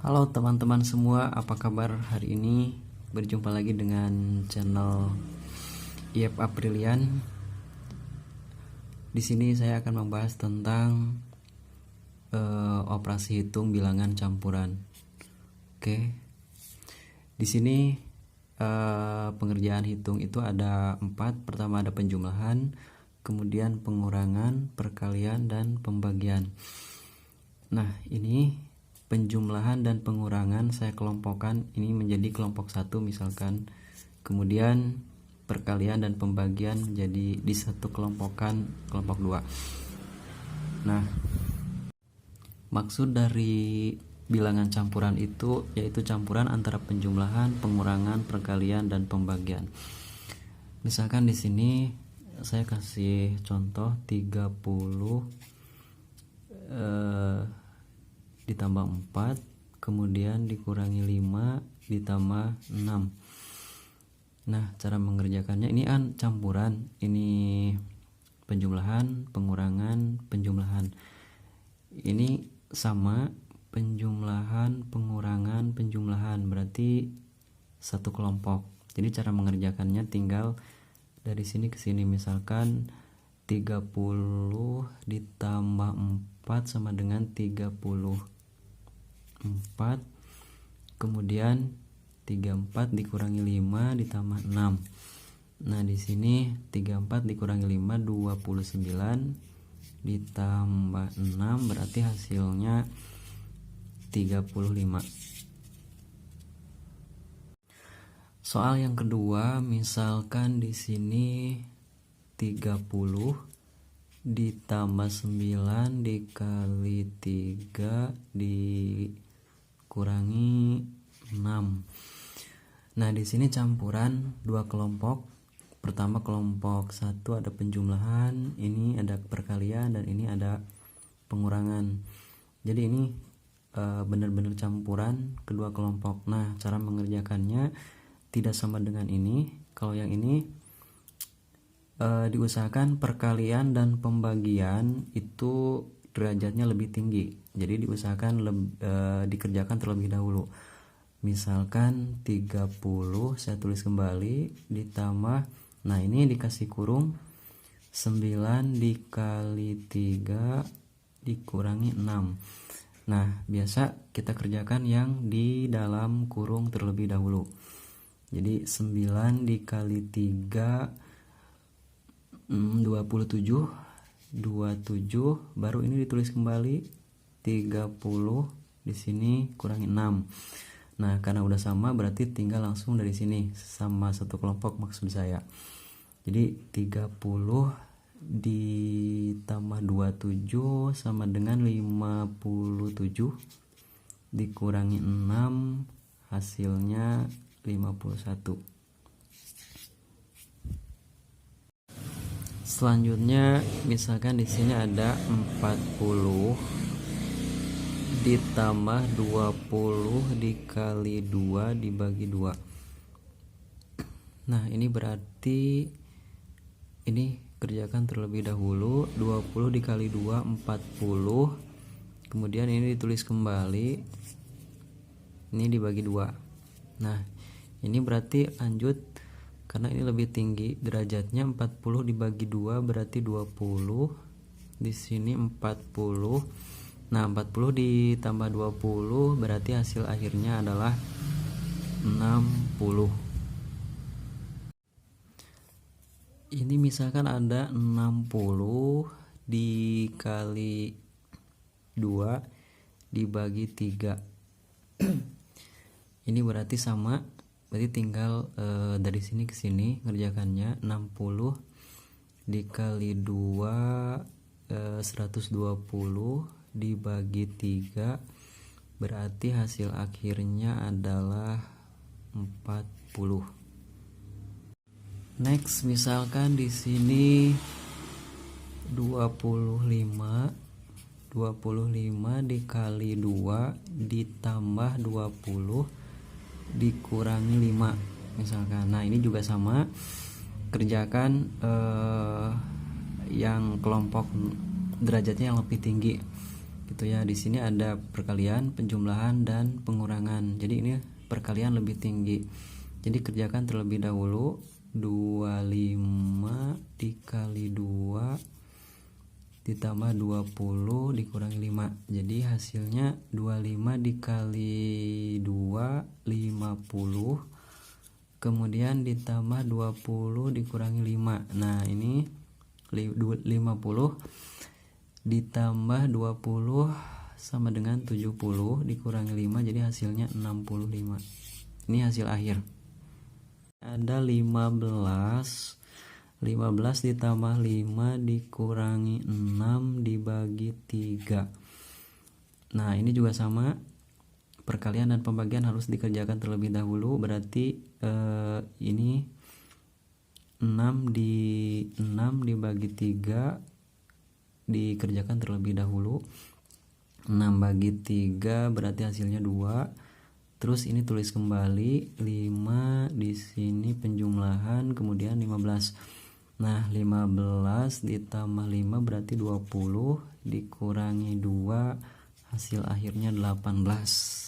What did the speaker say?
Halo teman-teman semua, apa kabar hari ini? Berjumpa lagi dengan channel IF Aprilian. Di sini saya akan membahas tentang operasi hitung bilangan campuran. Oke. Di sini pengerjaan hitung itu ada 4. Pertama ada penjumlahan, kemudian pengurangan, perkalian, dan pembagian. Nah, ini penjumlahan dan pengurangan saya kelompokkan ini menjadi kelompok 1 misalkan. Kemudian perkalian dan pembagian jadi di satu kelompokan kelompok 2. Nah, maksud dari bilangan campuran itu yaitu campuran antara penjumlahan, pengurangan, perkalian, dan pembagian. Misalkan di sini saya kasih contoh 30 ditambah 4 kemudian dikurangi 5 ditambah 6. Nah, cara mengerjakannya ini campuran, ini penjumlahan, pengurangan, penjumlahan. Ini sama penjumlahan, pengurangan, penjumlahan, berarti satu kelompok. Jadi cara mengerjakannya tinggal dari sini ke sini. Misalkan 30 ditambah 4 sama dengan 34, kemudian 34 dikurangi 5 ditambah 6. Nah, di sini 34 dikurangi 5 29 ditambah 6 berarti hasilnya 35. Soal yang kedua, misalkan di sini 30 ditambah 9 dikali 3 dikurangi 6. Nah, di sini campuran dua kelompok. Pertama kelompok 1 ada penjumlahan, ini ada perkalian, dan ini ada pengurangan. Jadi ini benar-benar campuran kedua kelompok. Nah, cara mengerjakannya tidak sama dengan ini. Kalau yang ini diusahakan perkalian dan pembagian itu derajatnya lebih tinggi. Jadi diusahakan dikerjakan terlebih dahulu. Misalkan 30 saya tulis kembali ditambah, nah ini dikasih kurung 9 dikali 3 dikurangi 6. Nah, biasa kita kerjakan yang di dalam kurung terlebih dahulu. Jadi 9 dikali 3 27 baru ini ditulis kembali 30 di sini kurangi 6. Nah, karena udah sama berarti tinggal langsung dari sini sama satu kelompok maksud saya. Jadi 30 ditambah 27 sama dengan 57 dikurangi 6 hasilnya 51. Selanjutnya misalkan di sini ada 40 ditambah 20 dikali 2 dibagi 2. Nah, ini berarti ini kerjakan terlebih dahulu. 20 dikali 2 40, kemudian ini ditulis kembali, ini dibagi 2. Nah, ini berarti lanjut karena ini lebih tinggi derajatnya. 40 dibagi 2 berarti 20, di sini 40. Nah, 40 ditambah 20 berarti hasil akhirnya adalah 60. Ini misalkan ada 60 dikali 2 dibagi 3. Ini berarti sama, berarti tinggal dari sini ke sini ngerjakannya. 60 dikali 2 120 dibagi 3 berarti hasil akhirnya adalah 40. Next, misalkan di sini 25 dikali 2 ditambah 20 dikurangi 5 misalkan. Nah, ini juga sama, kerjakan yang kelompok derajatnya yang lebih tinggi. gitu ya. Di sini ada perkalian, penjumlahan, dan pengurangan. Jadi ini perkalian lebih tinggi. Jadi kerjakan terlebih dahulu. 25 dikali 2 ditambah 20 dikurangi 5. Jadi hasilnya 25 dikali 2 50. Kemudian ditambah 20 dikurangi 5. Nah, ini 50 ditambah 20 sama dengan 70 dikurangi 5, jadi hasilnya 65. Ini hasil akhir. Ada 15 ditambah 5 dikurangi 6 dibagi 3. Nah, ini juga sama, perkalian dan pembagian harus dikerjakan terlebih dahulu. Berarti ini 6 dibagi 3 dikerjakan terlebih dahulu. 6 bagi 3 berarti hasilnya 2. Terus ini tulis kembali 5, di sini penjumlahan, kemudian 15. Nah, 15 ditambah 5 berarti 20 dikurangi 2, hasil akhirnya 18.